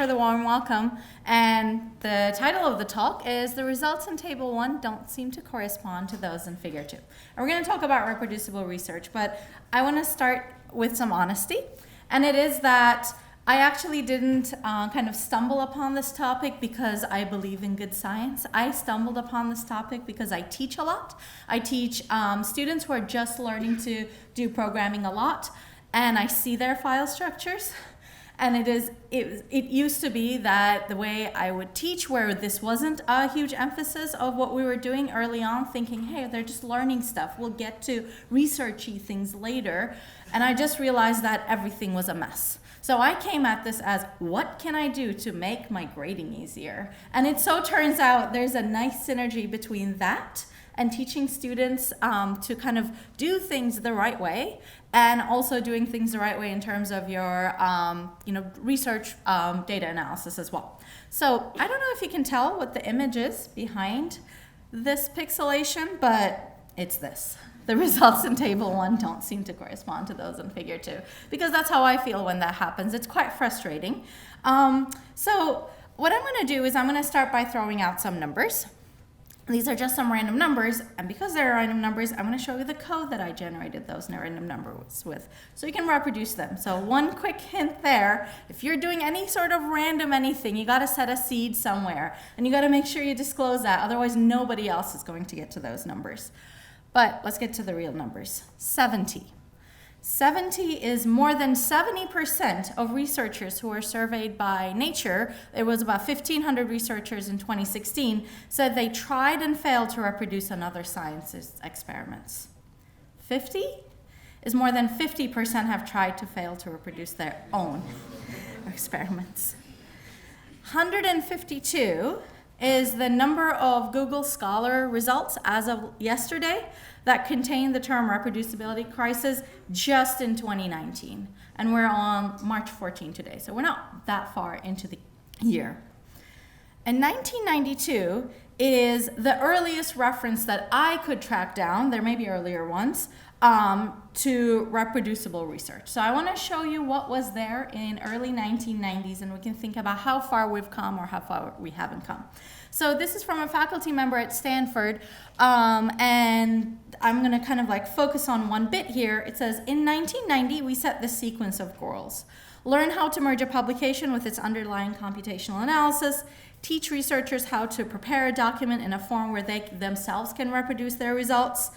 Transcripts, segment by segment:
for the warm welcome. And the title of the talk is The Results in Table 1 Don't Seem to Correspond to Those in Figure 2. And we're going to talk about reproducible research, but I want to start with some honesty. And it is that I actually didn't kind of stumble upon this topic because I believe in good science. I stumbled upon this topic because I teach a lot. I teach students who are just learning to do programming a lot, and I see their file structures. And it used to be that the way I would teach, where this wasn't a huge emphasis of what we were doing early on, thinking, hey, they're just learning stuff. We'll get to researchy things later. And I just realized that everything was a mess. So I came at this as, what can I do to make my grading easier? And it so turns out there's a nice synergy between that and teaching students to kind of do things the right way, and also doing things the right way in terms of your research data analysis as well. So I don't know if you can tell what the image is behind this pixelation, but it's this. The results in table 1 don't seem to correspond to those in figure 2, because that's how I feel when that happens. It's quite frustrating. So what I'm going to do is I'm going to start by throwing out some numbers. These are just some random numbers, and because they're random numbers, I'm going to show you the code that I generated those random numbers with, so you can reproduce them. So one quick hint there, if you're doing any sort of random anything, you got to set a seed somewhere, and you got to make sure you disclose that, otherwise nobody else is going to get to those numbers. But let's get to the real numbers. 70. 70 is more than 70% of researchers who were surveyed by Nature. It was about 1,500 researchers in 2016, said they tried and failed to reproduce another scientist's experiments. 50 is more than 50% have tried to fail to reproduce their own experiments. 152 is the number of Google Scholar results as of yesterday that contain the term reproducibility crisis just in 2019. And we're on March 14 today, so we're not that far into the year. And 1992 is the earliest reference that I could track down, there may be earlier ones, to reproducible research. So I want to show you what was there in early 1990s, and we can think about how far we've come or how far we haven't come. So this is from a faculty member at Stanford, and I'm going to kind of like focus on one bit here. It says, in 1990, we set the sequence of goals. Learn how to merge a publication with its underlying computational analysis, teach researchers how to prepare a document in a form where they themselves can reproduce their results,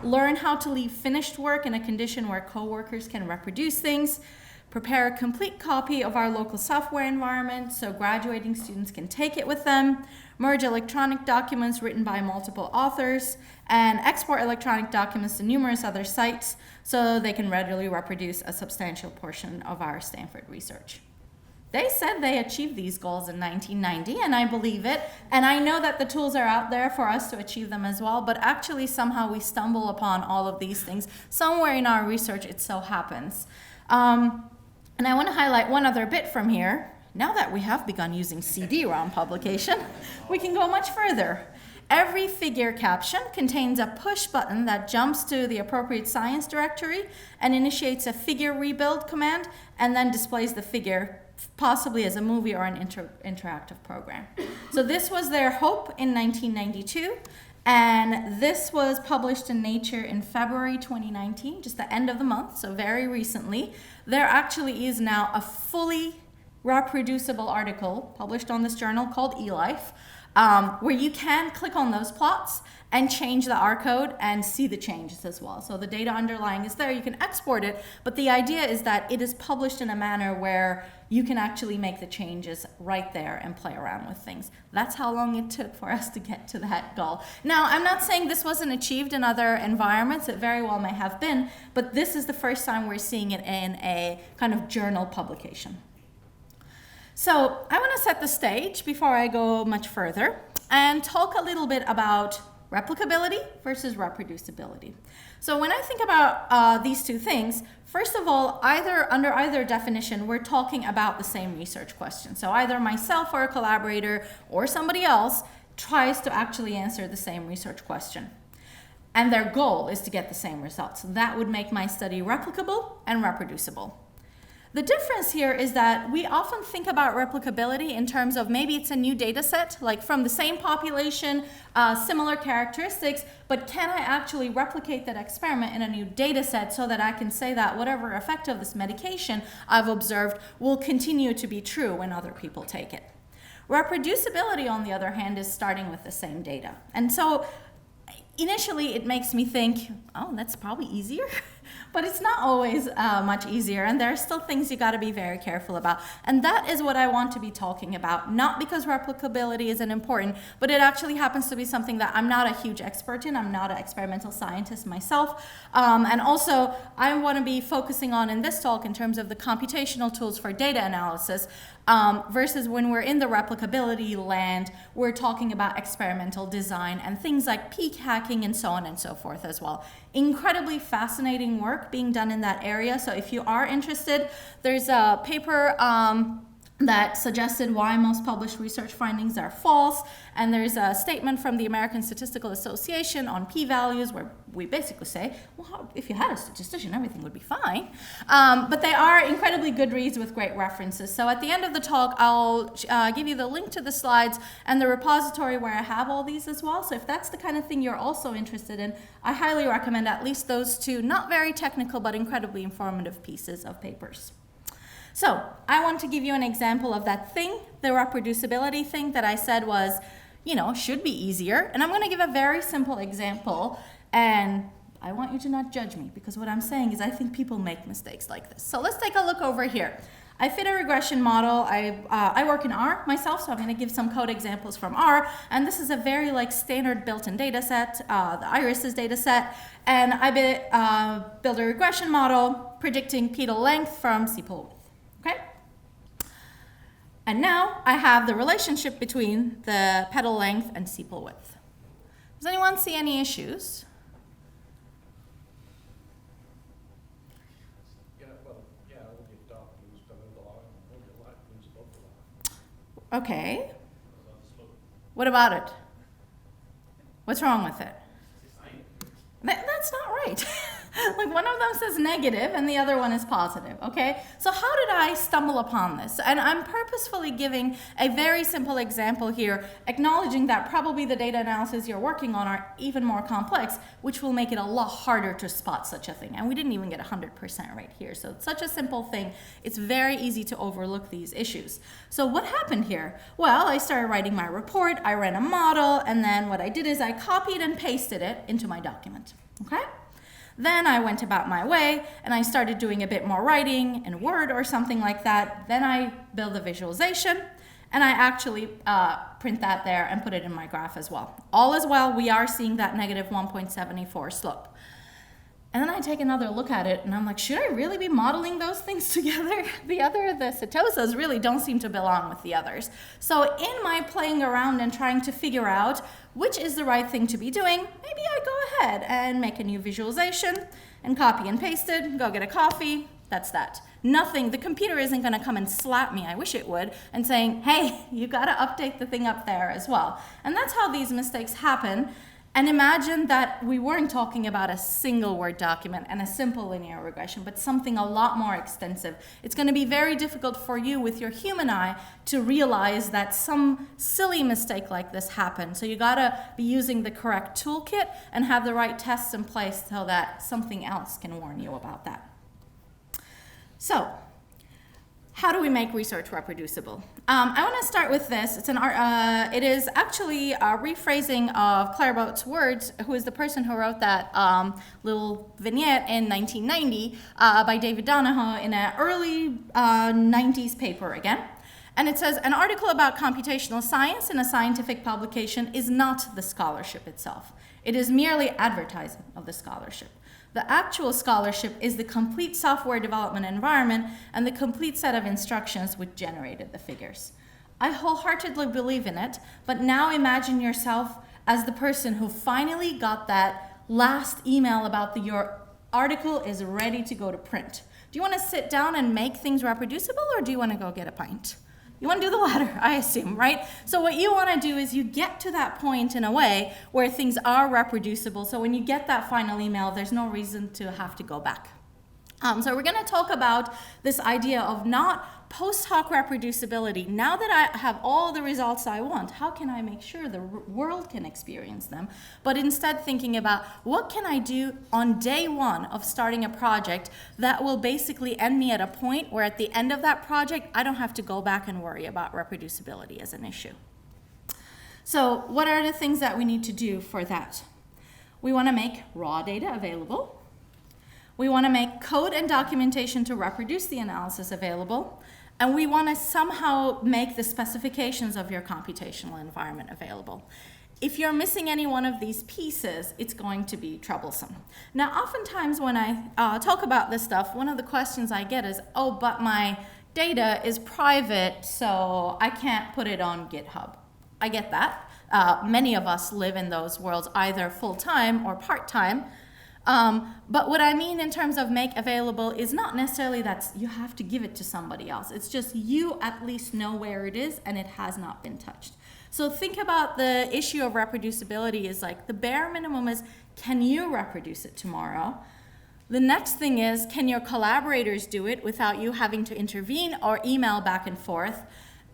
learn how to leave finished work in a condition where coworkers can reproduce things, prepare a complete copy of our local software environment so graduating students can take it with them, merge electronic documents written by multiple authors, and export electronic documents to numerous other sites so they can readily reproduce a substantial portion of our Stanford research. They said they achieved these goals in 1990, and I believe it. And I know that the tools are out there for us to achieve them as well, but actually somehow we stumble upon all of these things. Somewhere in our research it so happens. And I want to highlight one other bit from here. Now that we have begun using CD-ROM publication, we can go much further. Every figure caption contains a push button that jumps to the appropriate science directory and initiates a figure rebuild command and then displays the figure, possibly as a movie or an interactive program. So this was their hope in 1992, and this was published in Nature in February 2019, just the end of the month, so very recently. There actually is now a fully reproducible article published on this journal called eLife, where you can click on those plots and change the R code and see the changes as well. So the data underlying is there, you can export it, but the idea is that it is published in a manner where you can actually make the changes right there and play around with things. That's how long it took for us to get to that goal. Now, I'm not saying this wasn't achieved in other environments, it very well may have been, but this is the first time we're seeing it in a kind of journal publication. So I want to set the stage before I go much further and talk a little bit about replicability versus reproducibility. So when I think about these two things, first of all, under either definition, we're talking about the same research question. So either myself or a collaborator or somebody else tries to actually answer the same research question. And their goal is to get the same results. That would make my study replicable and reproducible. The difference here is that we often think about replicability in terms of maybe it's a new data set, like from the same population, similar characteristics, but can I actually replicate that experiment in a new data set so that I can say that whatever effect of this medication I've observed will continue to be true when other people take it. Reproducibility, on the other hand, is starting with the same data. And so initially it makes me think, oh, that's probably easier. But it's not always much easier, and there are still things you got to be very careful about. And that is what I want to be talking about, not because replicability isn't important, but it actually happens to be something that I'm not a huge expert in. I'm not an experimental scientist myself. And also, I want to be focusing on in this talk in terms of the computational tools for data analysis, versus when we're in the replicability land, we're talking about experimental design and things like peak hacking and so on and so forth as well. Incredibly fascinating work being done in that area. So if you are interested, there's a paper that suggested why most published research findings are false. And there's a statement from the American Statistical Association on p-values where we basically say, well, if you had a statistician, everything would be fine. But they are incredibly good reads with great references. So at the end of the talk, I'll give you the link to the slides and the repository where I have all these as well. So if that's the kind of thing you're also interested in, I highly recommend at least those two, not very technical, but incredibly informative pieces of papers. So I want to give you an example of that thing, the reproducibility thing that I said was, should be easier. And I'm going to give a very simple example. And I want you to not judge me, because what I'm saying is I think people make mistakes like this. So let's take a look over here. I fit a regression model. I work in R myself, so I'm going to give some code examples from R. And this is a very standard built-in data set, the irises data set. And I build a regression model predicting petal length from sepal width. Okay? And now I have the relationship between the petal length and sepal width. Does anyone see any issues? Okay. What about it? What's wrong with it? That's not right. One of them says negative and the other one is positive, okay? So how did I stumble upon this? And I'm purposefully giving a very simple example here, acknowledging that probably the data analysis you're working on are even more complex, which will make it a lot harder to spot such a thing. And we didn't even get 100% right here. So it's such a simple thing, it's very easy to overlook these issues. So what happened here? Well, I started writing my report, I ran a model, and then what I did is I copied and pasted it into my document, okay? Then I went about my way and I started doing a bit more writing in Word or something like that. Then I build a visualization and I actually print that there and put it in my graph as well. All is well, we are seeing that negative 1.74 slope. And then I take another look at it and I'm like, should I really be modeling those things together? The setosas really don't seem to belong with the others. So in my playing around and trying to figure out which is the right thing to be doing, maybe I go ahead and make a new visualization and copy and paste it, go get a coffee, that's that. Nothing, the computer isn't gonna come and slap me, I wish it would, and saying, hey, you gotta update the thing up there as well. And that's how these mistakes happen. And imagine that we weren't talking about a single Word document and a simple linear regression, but something a lot more extensive. It's going to be very difficult for you with your human eye to realize that some silly mistake like this happened. So you got to be using the correct toolkit and have the right tests in place so that something else can warn you about that. So, how do we make research reproducible? I want to start with this. It is actually a rephrasing of Claire Boat's words, who is the person who wrote that little vignette in 1990 by David Donahoe in an early 90s paper again. And it says, an article about computational science in a scientific publication is not the scholarship itself. It is merely advertising of the scholarship. The actual scholarship is the complete software development environment and the complete set of instructions which generated the figures. I wholeheartedly believe in it, but now imagine yourself as the person who finally got that last email about your article is ready to go to print. Do you want to sit down and make things reproducible, or do you want to go get a pint? You want to do the latter, I assume, right? So what you want to do is you get to that point in a way where things are reproducible. So when you get that final email, there's no reason to have to go back. So we're going to talk about this idea of not post hoc reproducibility. Now that I have all the results I want, how can I make sure the world can experience them? But instead thinking about what can I do on day one of starting a project that will basically end me at a point where at the end of that project, I don't have to go back and worry about reproducibility as an issue. So what are the things that we need to do for that? We want to make raw data available. We want to make code and documentation to reproduce the analysis available. And we want to somehow make the specifications of your computational environment available. If you're missing any one of these pieces, it's going to be troublesome. Now, oftentimes when I talk about this stuff, one of the questions I get is, oh, but my data is private, so I can't put it on GitHub. I get that. Many of us live in those worlds, either full-time or part-time. But what I mean in terms of make available is not necessarily that you have to give it to somebody else. It's just you at least know where it is and it has not been touched. So think about the issue of reproducibility is like the bare minimum is, can you reproduce it tomorrow? The next thing is, can your collaborators do it without you having to intervene or email back and forth?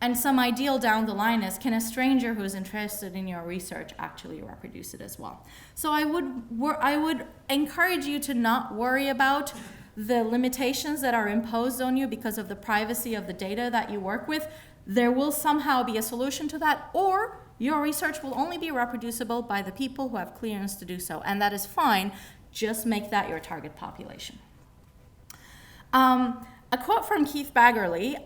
And some ideal down the line is, can a stranger who's interested in your research actually reproduce it as well? So I would encourage you to not worry about the limitations that are imposed on you because of the privacy of the data that you work with. There will somehow be a solution to that, or your research will only be reproducible by the people who have clearance to do so, and that is fine. Just make that your target population. A quote from Keith Baggerly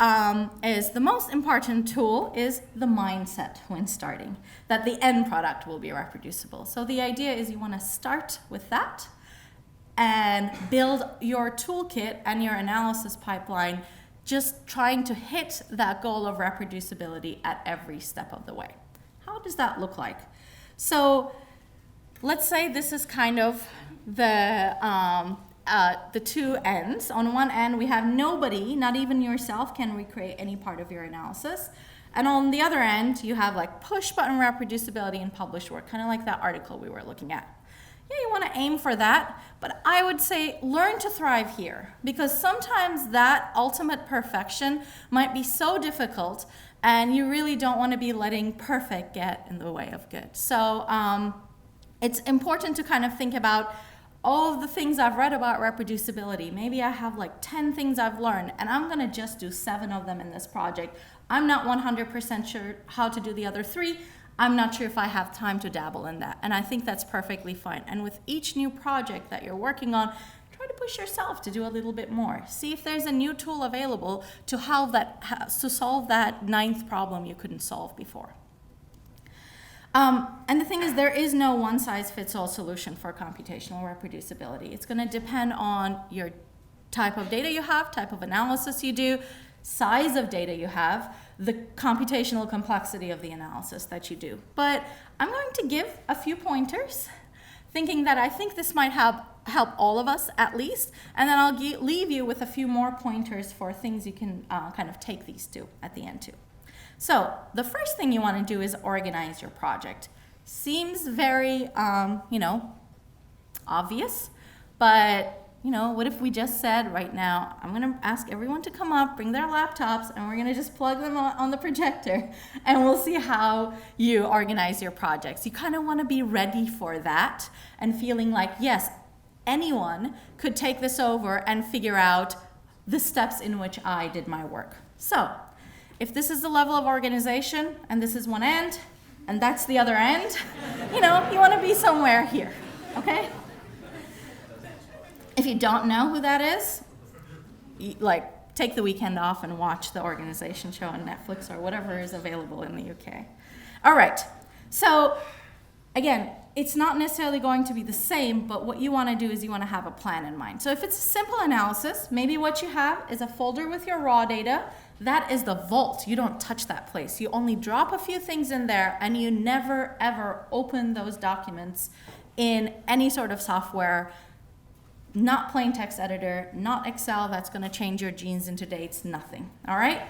is, the most important tool is the mindset when starting, that the end product will be reproducible. So the idea is you want to start with that and build your toolkit and your analysis pipeline, just trying to hit that goal of reproducibility at every step of the way. How does that look like? So let's say this is kind of the two ends. On one end, we have nobody, not even yourself, can recreate any part of your analysis. And on the other end, you have like push button reproducibility and published work, kind of like that article we were looking at. Yeah, you want to aim for that, but I would say learn to thrive here, because sometimes that ultimate perfection might be so difficult and you really don't want to be letting perfect get in the way of good. So it's important to kind of think about all of the things I've read about reproducibility. Maybe I have like 10 things I've learned, and I'm gonna just do 7 of them in this project. I'm not 100% sure how to do the other 3. I'm not sure if I have time to dabble in that, and I think that's perfectly fine. And with each new project that you're working on, try to push yourself to do a little bit more. See if there's a new tool available to solve that 9th problem you couldn't solve before. And the thing is, there is no one-size-fits-all solution for computational reproducibility. It's going to depend on your type of data you have, type of analysis you do, size of data you have, the computational complexity of the analysis that you do. But I'm going to give a few pointers, thinking that I think this might help all of us at least, and then I'll leave you with a few more pointers for things you can kind of take these to at the end too. So the first thing you want to do is organize your project. Seems very, obvious, but what if we just said right now, I'm going to ask everyone to come up, bring their laptops, and we're going to just plug them on the projector, and we'll see how you organize your projects. You kind of want to be ready for that and feeling like, yes, anyone could take this over and figure out the steps in which I did my work. So if this is the level of organization, and this is one end, and that's the other end, you want to be somewhere here, okay? If you don't know who that is, take the weekend off and watch the organization show on Netflix or whatever is available in the UK. All right, so again, it's not necessarily going to be the same, but what you want to do is you want to have a plan in mind. So if it's a simple analysis, maybe what you have is a folder with your raw data. That is the vault. You don't touch that place. You only drop a few things in there, and you never, ever open those documents in any sort of software, not plain text editor, not Excel that's going to change your genes into dates, nothing, all right?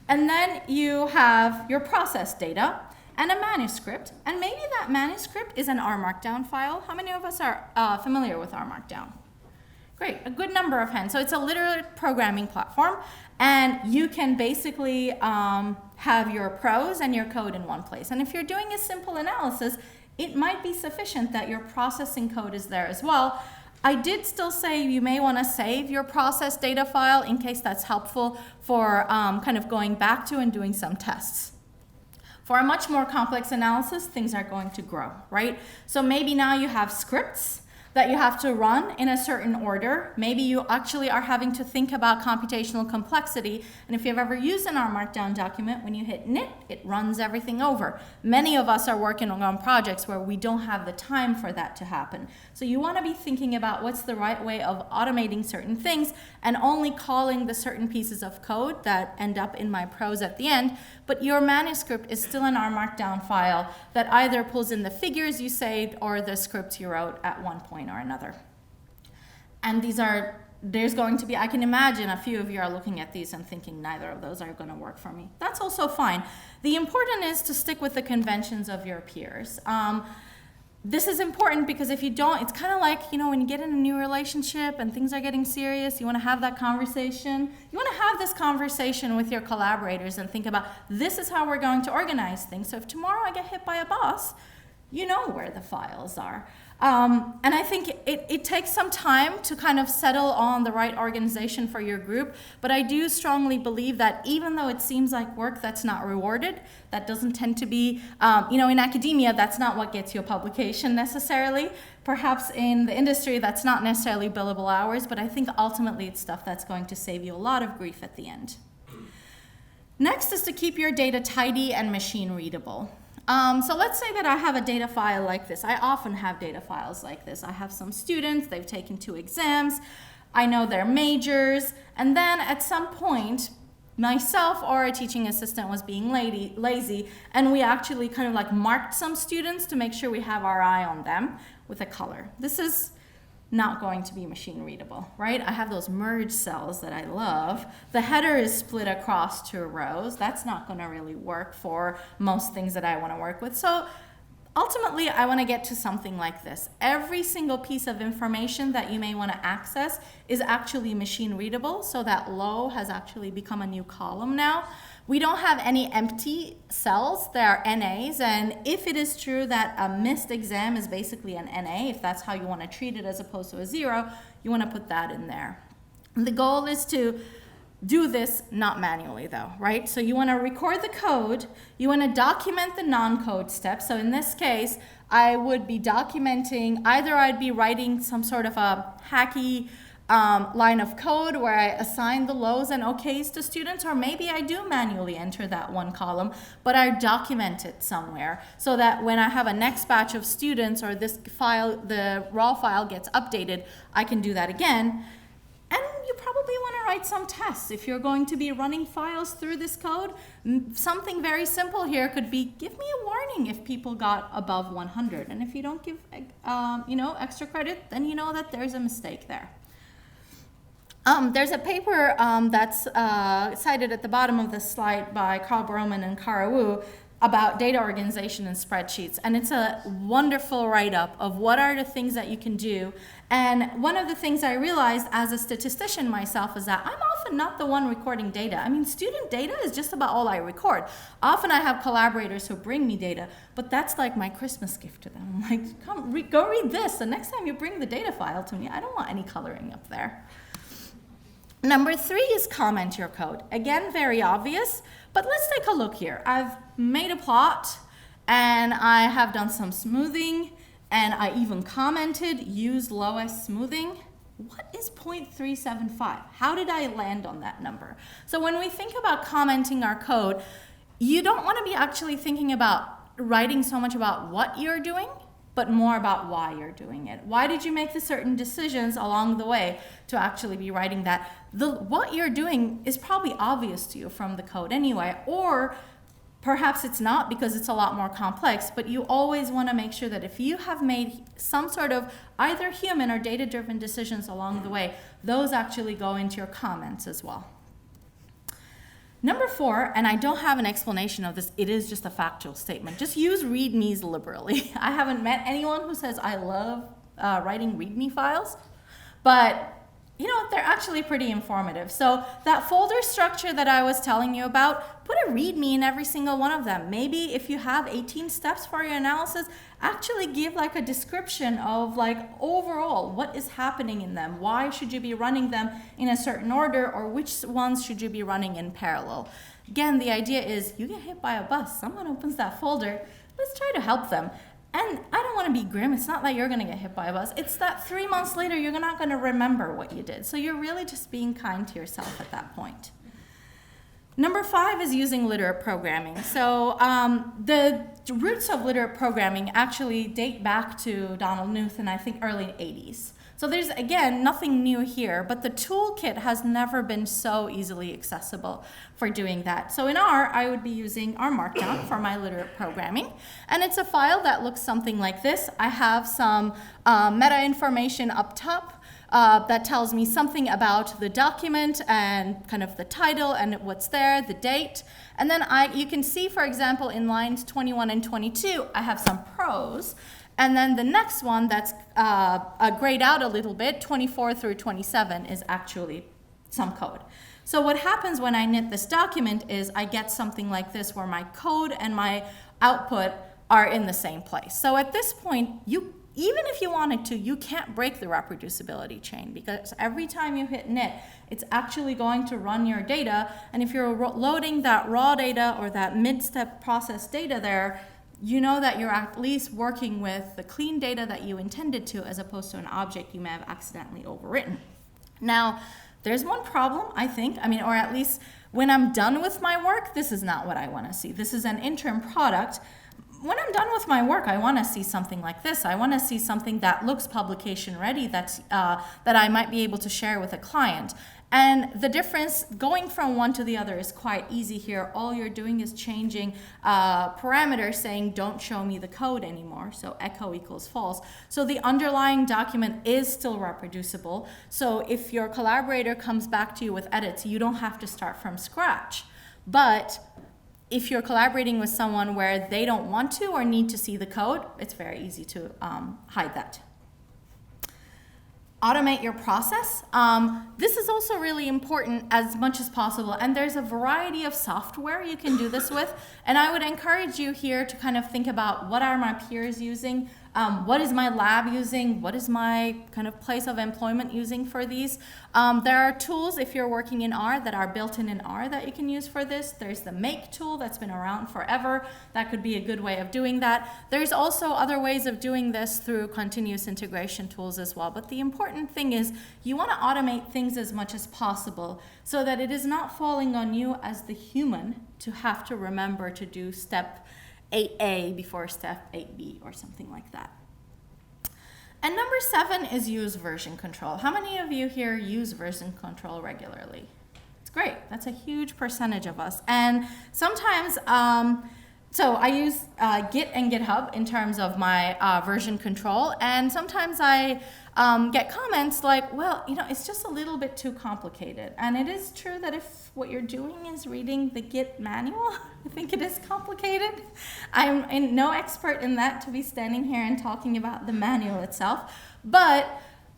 And then you have your process data and a manuscript, and maybe that manuscript is an R Markdown file. How many of us are familiar with R Markdown? Great, a good number of hands. So it's a literate programming platform, and you can basically have your prose and your code in one place. And if you're doing a simple analysis, it might be sufficient that your processing code is there as well. I did still say you may want to save your process data file in case that's helpful for kind of going back to and doing some tests. For a much more complex analysis, things are going to grow, right? So maybe now you have scripts that you have to run in a certain order. Maybe you actually are having to think about computational complexity. And if you've ever used an R Markdown document, when you hit knit, it runs everything over. Many of us are working on projects where we don't have the time for that to happen. So you want to be thinking about what's the right way of automating certain things and only calling the certain pieces of code that end up in my prose at the end. But your manuscript is still an R Markdown file that either pulls in the figures you saved or the script you wrote at one point or another. And there's going to be, I can imagine a few of you are looking at these and thinking neither of those are going to work for me. That's also fine. The important is to stick with the conventions of your peers. This is important because if you don't, it's kind of like, when you get in a new relationship and things are getting serious, you want to have that conversation. You want to have this conversation with your collaborators and think about, this is how we're going to organize things. So if tomorrow I get hit by a boss, you know where the files are. And I think it takes some time to kind of settle on the right organization for your group, but I do strongly believe that even though it seems like work that's not rewarded, that doesn't tend to be, in academia, that's not what gets you a publication necessarily. Perhaps in the industry, that's not necessarily billable hours, but I think ultimately it's stuff that's going to save you a lot of grief at the end. Next is to keep your data tidy and machine readable. So let's say that I have a data file like this. I often have data files like this. I have some students, they've taken 2 exams, I know their majors, and then at some point, myself or a teaching assistant was being lazy, and we actually kind of like marked some students to make sure we have our eye on them with a color. This is not going to be machine readable, right? I have those merge cells that I love. The header is split across 2 rows. That's not going to really work for most things that I want to work with. So ultimately, I want to get to something like this. Every single piece of information that you may want to access is actually machine readable, so that low has actually become a new column now. We don't have any empty cells, they are NAs, and if it is true that a missed exam is basically an NA, if that's how you want to treat it as opposed to a 0, you want to put that in there. And the goal is to do this not manually though, right? So you want to record the code, you want to document the non-code steps. So in this case, I would be documenting, either I'd be writing some sort of a hacky line of code where I assign the lows and okays to students, or maybe I do manually enter that one column, but I document it somewhere so that when I have a next batch of students or this file, the raw file gets updated, I can do that again. And you probably want to write some tests. If you're going to be running files through this code, something very simple here could be, give me a warning if people got above 100. And if you don't give extra credit, then you know that there's a mistake there. There's a paper that's cited at the bottom of the slide by Carl Broman and Kara Wu about data organization and spreadsheets. And it's a wonderful write-up of what are the things that you can do. And one of the things I realized as a statistician myself is that I'm often not the one recording data. I mean, student data is just about all I record. Often I have collaborators who bring me data, but that's like my Christmas gift to them. I'm like, come, go read this. The next time you bring the data file to me, I don't want any coloring up there. Number 3 is comment your code. Again, very obvious, but let's take a look here. I've made a plot and I have done some smoothing and I even commented, use lowest smoothing. What is 0.375? How did I land on that number? So when we think about commenting our code, you don't want to be actually thinking about writing so much about what you're doing, but more about why you're doing it. Why did you make the certain decisions along the way to actually be writing that? What you're doing is probably obvious to you from the code anyway, or perhaps it's not because it's a lot more complex, but you always want to make sure that if you have made some sort of either human or data-driven decisions along the way, those actually go into your comments as well. Number 4, and I don't have an explanation of this, it is just a factual statement. Just use READMEs liberally. I haven't met anyone who says, I love writing README files, but you know, they're actually pretty informative. So that folder structure that I was telling you about, put a README in every single one of them. Maybe if you have 18 steps for your analysis, actually give like a description of like overall what is happening in them. Why should you be running them in a certain order, or which ones should you be running in parallel? Again, the idea is you get hit by a bus, someone opens that folder, let's try to help them. And I don't want to be grim. It's not that you're going to get hit by a bus. It's that 3 months later, you're not going to remember what you did. So you're really just being kind to yourself at that point. Number 5 is using literate programming. So the roots of literate programming actually date back to Donald Knuth in, I think, early 80s. So there's, again, nothing new here, but the toolkit has never been so easily accessible for doing that. So in R, I would be using R Markdown for my literate programming, and it's a file that looks something like this. I have some meta information up top that tells me something about the document and kind of the title and what's there, the date. And then you can see, for example, in lines 21 and 22, I have some prose. And then the next one that's grayed out a little bit, 24 through 27, is actually some code. So what happens when I knit this document is I get something like this where my code and my output are in the same place. So at this point, even if you wanted to, you can't break the reproducibility chain, because every time you hit knit, it's actually going to run your data. And if you're loading that raw data or that mid-step process data there, you know that you're at least working with the clean data that you intended to, as opposed to an object you may have accidentally overwritten. Now, there's one problem, I think, or at least when I'm done with my work, this is not what I want to see. This is an interim product. When I'm done with my work, I want to see something like this. I want to see something that looks publication ready, that I might be able to share with a client. And the difference going from one to the other is quite easy here. All you're doing is changing parameters saying don't show me the code anymore. So echo equals false. So the underlying document is still reproducible. So if your collaborator comes back to you with edits, you don't have to start from scratch. But if you're collaborating with someone where they don't want to or need to see the code, it's very easy to hide that. Automate your process. This is also really important as much as possible, and there's a variety of software you can do this with, and I would encourage you here to kind of think about what are my peers using, what is my lab using, what is my kind of place of employment using for these. There are tools, if you're working in R, that are built in R that you can use for this. There's the Make tool that's been around forever. That could be a good way of doing that. There's also other ways of doing this through continuous integration tools as well. But the important thing is you want to automate things as much as possible so that it is not falling on you as the human to have to remember to do step 8A before step 8B or something like that. And number 7 is use version control. How many of you here use version control regularly? It's great. That's a huge percentage of us. And sometimes, so I use Git and GitHub in terms of my version control. And sometimes I get comments like, well, it's just a little bit too complicated. And it is true that if what you're doing is reading the Git manual, I think it is complicated. I'm no expert in that to be standing here and talking about the manual itself. But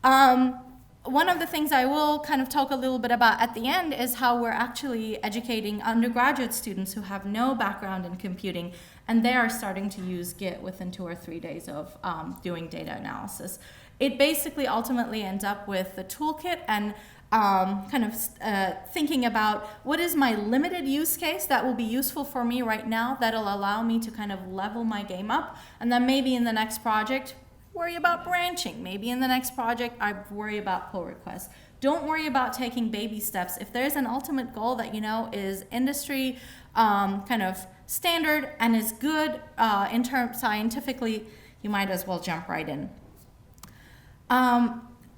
one of the things I will kind of talk a little bit about at the end is how we're actually educating undergraduate students who have no background in computing, and they are starting to use Git within 2 or 3 days of doing data analysis. It basically ultimately ends up with the toolkit and thinking about what is my limited use case that will be useful for me right now that'll allow me to kind of level my game up, and then maybe in the next project worry about branching. Maybe in the next project I worry about pull requests. Don't worry about taking baby steps. If there's an ultimate goal that is industry kind of standard and is good in terms scientifically, you might as well jump right in.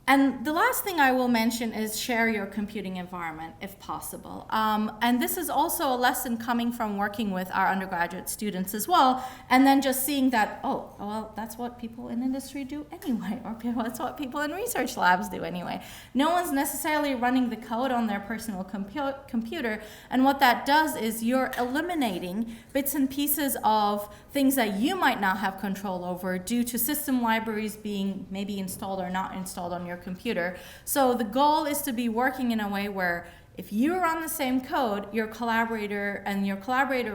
And the last thing I will mention is share your computing environment if possible. And this is also a lesson coming from working with our undergraduate students as well, and then just seeing that, oh, well, that's what people in industry do anyway, or that's what people in research labs do anyway. No one's necessarily running the code on their personal computer, and what that does is you're eliminating bits and pieces of things that you might not have control over due to system libraries being maybe installed or not installed on your your computer. So the goal is to be working in a way where if you run the same code, your collaborator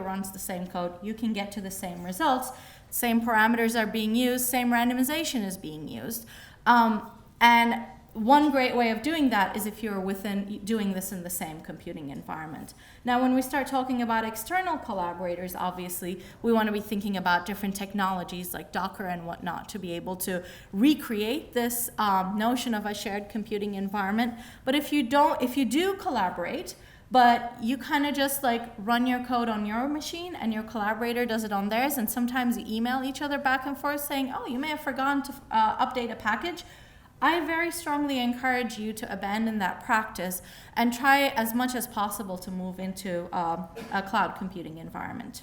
runs the same code, you can get to the same results. Same parameters are being used, same randomization is being used. And one great way of doing that is if you're doing this in the same computing environment. Now, when we start talking about external collaborators, obviously, we want to be thinking about different technologies like Docker and whatnot to be able to recreate this notion of a shared computing environment. But if you do collaborate, but you kind of just like run your code on your machine and your collaborator does it on theirs, and sometimes you email each other back and forth saying, oh, you may have forgotten to update a package, I very strongly encourage you to abandon that practice and try as much as possible to move into a cloud computing environment.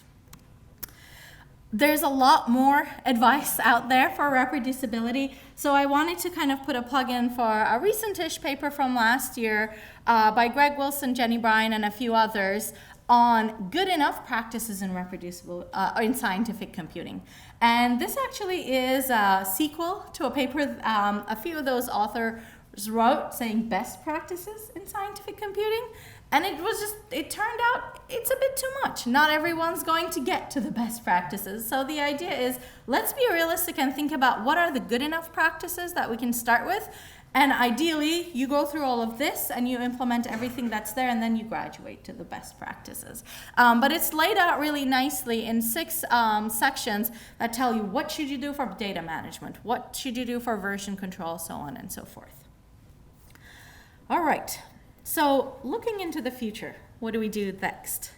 There's a lot more advice out there for reproducibility, so I wanted to kind of put a plug in for a recent-ish paper from last year by Greg Wilson, Jenny Bryan, and a few others on good enough practices in in scientific computing. And this actually is a sequel to a paper a few of those authors wrote saying best practices in scientific computing. And it turned out it's a bit too much. Not everyone's going to get to the best practices. So the idea is, let's be realistic and think about what are the good enough practices that we can start with. And ideally, you go through all of this and you implement everything that's there, and then you graduate to the best practices. But it's laid out really nicely in 6 sections that tell you what should you do for data management, what should you do for version control, so on and so forth. All right. So looking into the future, what do we do next?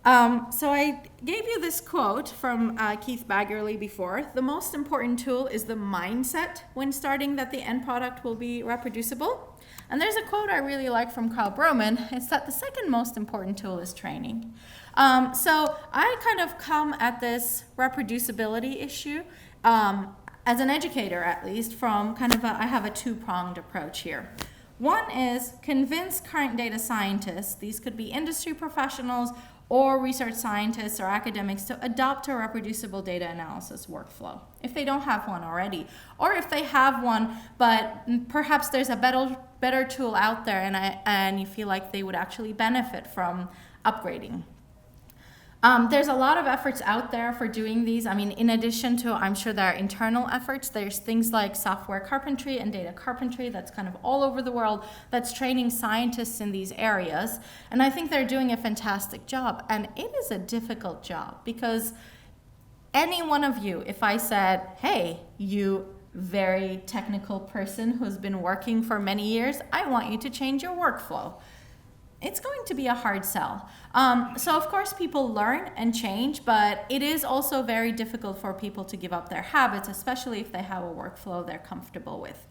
So I gave you this quote from Keith Baggerly before. The most important tool is the mindset when starting that the end product will be reproducible. And there's a quote I really like from Carl Broman. It's that the second most important tool is training. So I kind of come at this reproducibility issue as an educator, at least, from kind of I have a two-pronged approach here. One is convince current data scientists, these could be industry professionals or research scientists or academics, to adopt a reproducible data analysis workflow if they don't have one already, or if they have one but perhaps there's a better tool out there and you feel like they would actually benefit from upgrading. There's a lot of efforts out there for doing these. I mean, in addition to, I'm sure there are internal efforts, there's things like software carpentry and data carpentry that's kind of all over the world that's training scientists in these areas. And I think they're doing a fantastic job. And it is a difficult job because any one of you, if I said, hey, you very technical person who's been working for many years, I want you to change your workflow. It's going to be a hard sell. So of course people learn and change, but it is also very difficult for people to give up their habits, especially if they have a workflow they're comfortable with.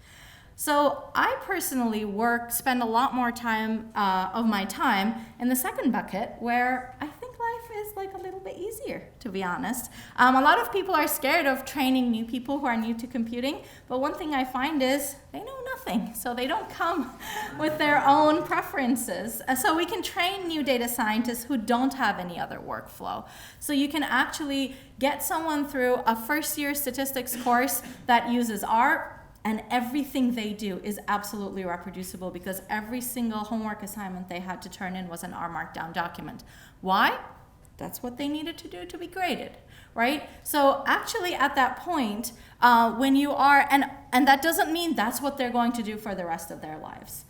So I personally spend a lot more time of my time in the second bucket, where I think life is like a little bit easier, to be honest. A lot of people are scared of training new people who are new to computing, but one thing I find is they know nothing, so they don't come with their own preferences. So we can train new data scientists who don't have any other workflow. So you can actually get someone through a first-year statistics course that uses R, and everything they do is absolutely reproducible because every single homework assignment they had to turn in was an R Markdown document. Why? That's what they needed to do to be graded, right? So actually at that point, when you are, and that doesn't mean that's what they're going to do for the rest of their lives.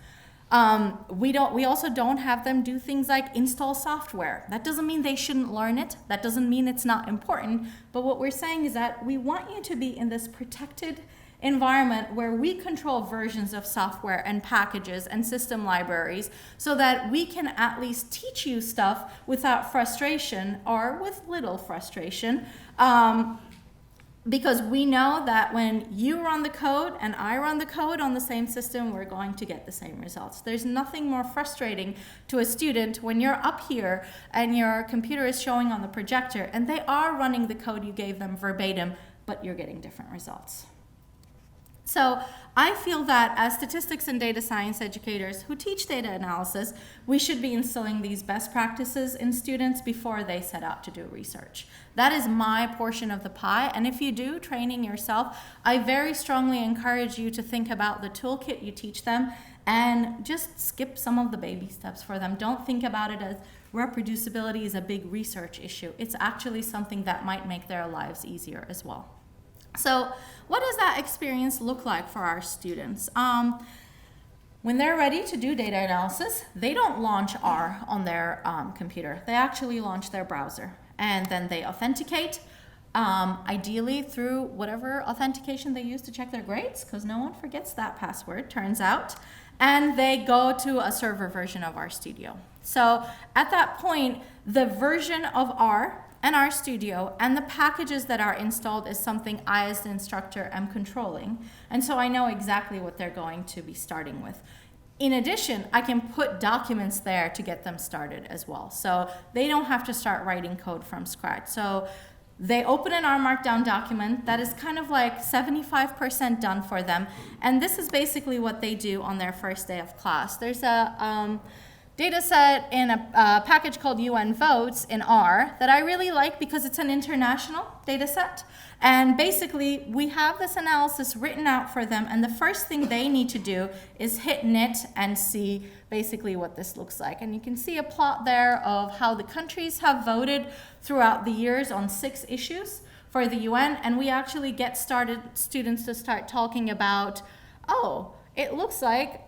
We also don't have them do things like install software. That doesn't mean they shouldn't learn it. That doesn't mean it's not important. But what we're saying is that we want you to be in this protected environment where we control versions of software and packages and system libraries so that we can at least teach you stuff without frustration or with little frustration. Because we know that when you run the code and I run the code on the same system, we're going to get the same results. There's nothing more frustrating to a student when you're up here and your computer is showing on the projector and they are running the code you gave them verbatim, but you're getting different results. So I feel that as statistics and data science educators who teach data analysis, we should be instilling these best practices in students before they set out to do research. That is my portion of the pie, and if you do training yourself, I very strongly encourage you to think about the toolkit you teach them and just skip some of the baby steps for them. Don't think about it as reproducibility is a big research issue. It's actually something that might make their lives easier as well. So what does that experience look like for our students? When they're ready to do data analysis, they don't launch R on their computer. They actually launch their browser, and then they authenticate, ideally through whatever authentication they use to check their grades, because no one forgets that password, turns out, and they go to a server version of RStudio. So at that point, the version of R and RStudio and the packages that are installed is something I as the instructor am controlling, and so I know exactly what they're going to be starting with. In addition, I can put documents there to get them started as well, so they don't have to start writing code from scratch. So they open an R Markdown document that is kind of like 75% done for them, and this is basically what they do on their first day of class. There's a data set in a package called UN Votes in R that I really like because it's an international data set. And basically, we have this analysis written out for them, and the first thing they need to do is hit knit and see basically what this looks like. And you can see a plot there of how the countries have voted throughout the years on 6 issues for the UN, and we actually get students to start talking about, oh, it looks like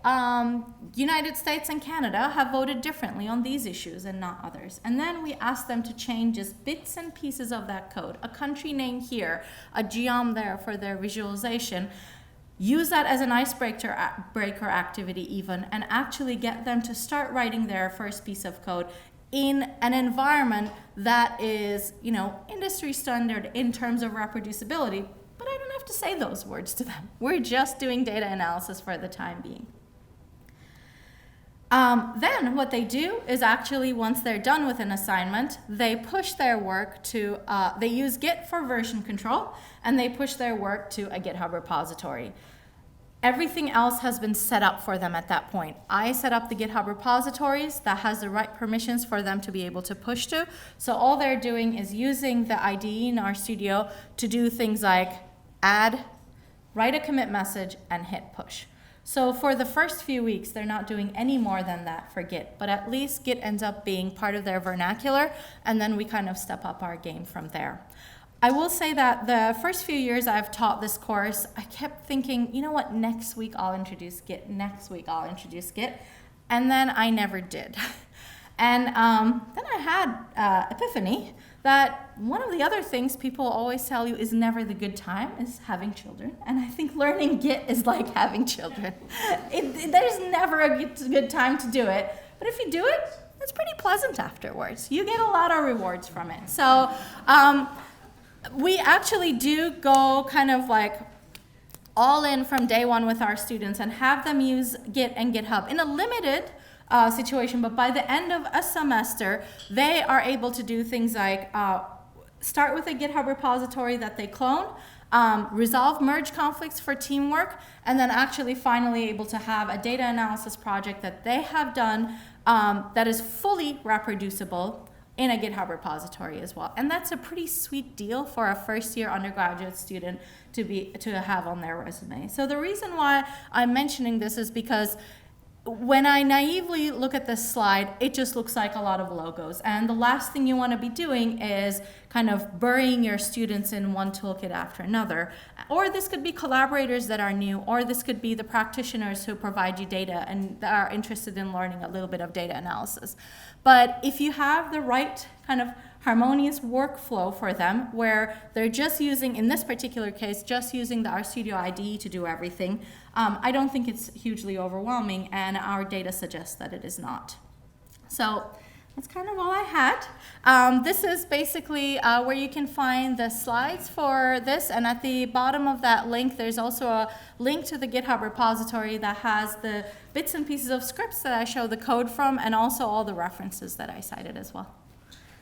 United States and Canada have voted differently on these issues and not others. And then we ask them to change just bits and pieces of that code, a country name here, a geom there for their visualization. Use that as an icebreaker activity even, and actually get them to start writing their first piece of code in an environment that is, industry standard in terms of reproducibility. But I don't have to say those words to them. We're just doing data analysis for the time being. Then what they do is actually, once they're done with an assignment, they push their work to, they use Git for version control, and they push their work to a GitHub repository. Everything else has been set up for them at that point. I set up the GitHub repositories that has the right permissions for them to be able to push to. So all they're doing is using the IDE in RStudio to do things like add, write a commit message, and hit push. So for the first few weeks, they're not doing any more than that for Git, but at least Git ends up being part of their vernacular, and then we kind of step up our game from there. I will say that the first few years I've taught this course, I kept thinking, you know what, next week I'll introduce Git, next week I'll introduce Git, and then I never did. And then I had epiphany that one of the other things people always tell you is never the good time is having children. And I think learning Git is like having children. There's never a good time to do it. But if you do it, it's pretty pleasant afterwards. You get a lot of rewards from it. So we actually do go kind of like all in from day one with our students and have them use Git and GitHub in a limited situation, but by the end of a semester, they are able to do things like start with a GitHub repository that they clone, resolve merge conflicts for teamwork, and then actually finally able to have a data analysis project that they have done that is fully reproducible in a GitHub repository as well. And that's a pretty sweet deal for a first-year undergraduate student to have on their resume. So the reason why I'm mentioning this is because when I naively look at this slide, it just looks like a lot of logos. And the last thing you want to be doing is kind of burying your students in one toolkit after another. Or this could be collaborators that are new, or this could be the practitioners who provide you data and that are interested in learning a little bit of data analysis. But if you have the right kind of harmonious workflow for them, where they're just using, in this particular case, just using the RStudio IDE to do everything, I don't think it's hugely overwhelming, and our data suggests that it is not. So that's kind of all I had. This is basically where you can find the slides for this, and at the bottom of that link, there's also a link to the GitHub repository that has the bits and pieces of scripts that I show the code from, and also all the references that I cited as well.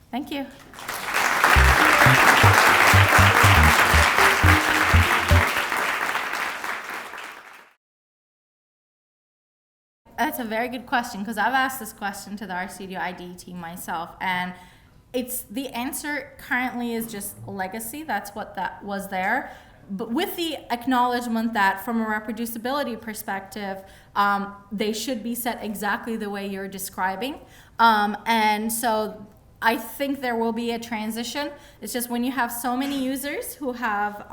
Thank you. That's a very good question, because I've asked this question to the RStudio IDE team myself, and the answer currently is just legacy. That's what that was there. But with the acknowledgement that from a reproducibility perspective, they should be set exactly the way you're describing. And so I think there will be a transition. It's just when you have so many users who have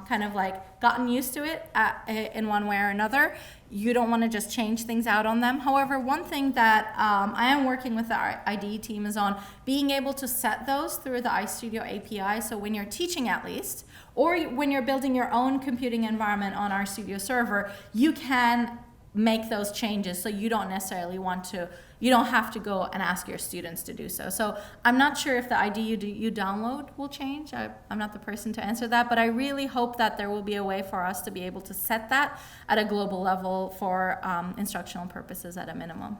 kind of like gotten used to it in one way or another, you don't want to just change things out on them. However, one thing that I am working with the IDE team is on being able to set those through the RStudio API. So when you're teaching at least, or when you're building your own computing environment on RStudio server, you can make those changes, so you don't necessarily you don't have to go and ask your students to do so. So I'm not sure if the IDE you download will change. I'm not the person to answer that, but I really hope that there will be a way for us to be able to set that at a global level for instructional purposes at a minimum.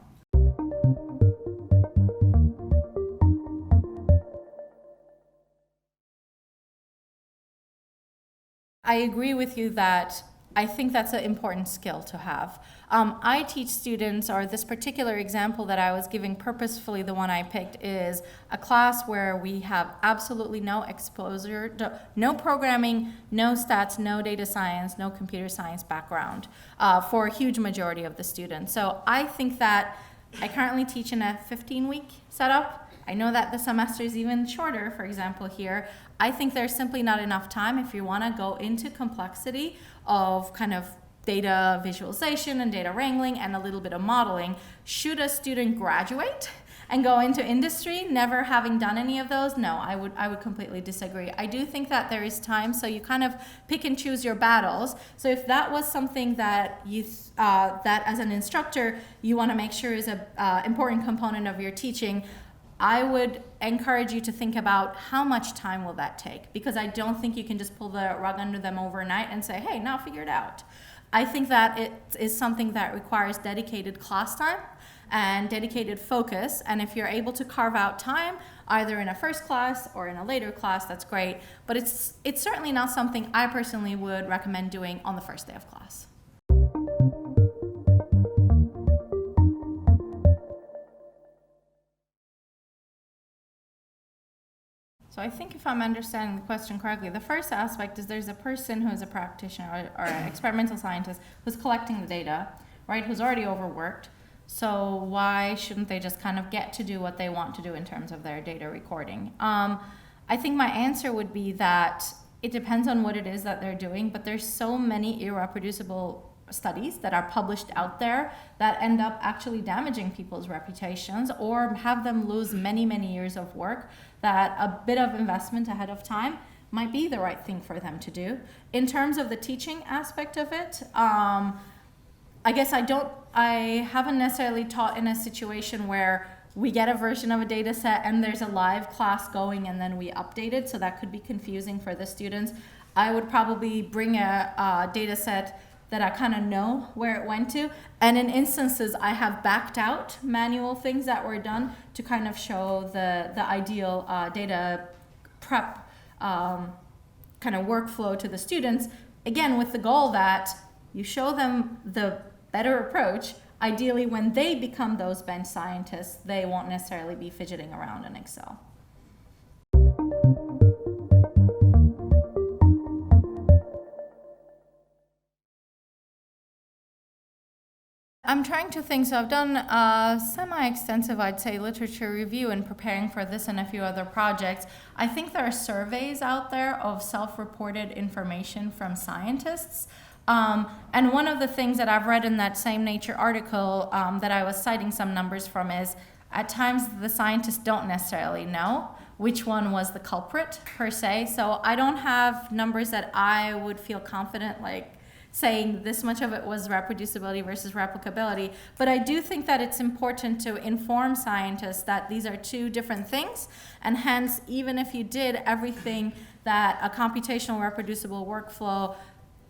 I agree with you that I think that's an important skill to have. I teach students, or this particular example that I was giving purposefully, the one I picked, is a class where we have absolutely no exposure, no programming, no stats, no data science, no computer science background for a huge majority of the students. So I think that I currently teach in a 15-week setup. I know that the semester is even shorter, for example, here. I think there's simply not enough time if you want to go into complexity of kind of data visualization and data wrangling and a little bit of modeling. Should a student graduate and go into industry, never having done any of those? No, I would completely disagree. I do think that there is time, so you kind of pick and choose your battles. So if that was something that that as an instructor you want to make sure is a important component of your teaching, I would encourage you to think about how much time will that take, because I don't think you can just pull the rug under them overnight and say, hey, now figure it out. I think that it is something that requires dedicated class time and dedicated focus, and if you're able to carve out time either in a first class or in a later class, that's great, but it's certainly not something I personally would recommend doing on the first day of class. So I think if I'm understanding the question correctly, the first aspect is there's a person who is a practitioner or an experimental scientist who's collecting the data, right, who's already overworked. So why shouldn't they just kind of get to do what they want to do in terms of their data recording? I think my answer would be that it depends on what it is that they're doing, but there's so many irreproducible studies that are published out there that end up actually damaging people's reputations or have them lose many, many years of work, that a bit of investment ahead of time might be the right thing for them to do. In terms of the teaching aspect of it, I guess I haven't necessarily taught in a situation where we get a version of a data set and there's a live class going and then we update it, so that could be confusing for the students. I would probably bring a data set that I kind of know where it went to. And in instances, I have backed out manual things that were done to kind of show the ideal data prep kind of workflow to the students. Again, with the goal that you show them the better approach. Ideally, when they become those bench scientists, they won't necessarily be fidgeting around in Excel. I'm trying to think, so I've done a semi-extensive, I'd say, literature review in preparing for this and a few other projects. I think there are surveys out there of self-reported information from scientists. And one of the things that I've read in that same Nature article that I was citing some numbers from is at times the scientists don't necessarily know which one was the culprit per se. So I don't have numbers that I would feel confident like saying this much of it was reproducibility versus replicability, but I do think that it's important to inform scientists that these are two different things, and hence, even if you did everything that a computational reproducible workflow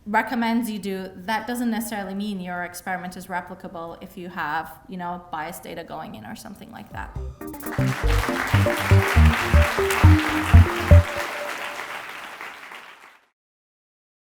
recommends you do, that doesn't necessarily mean your experiment is replicable if you have, biased data going in or something like that.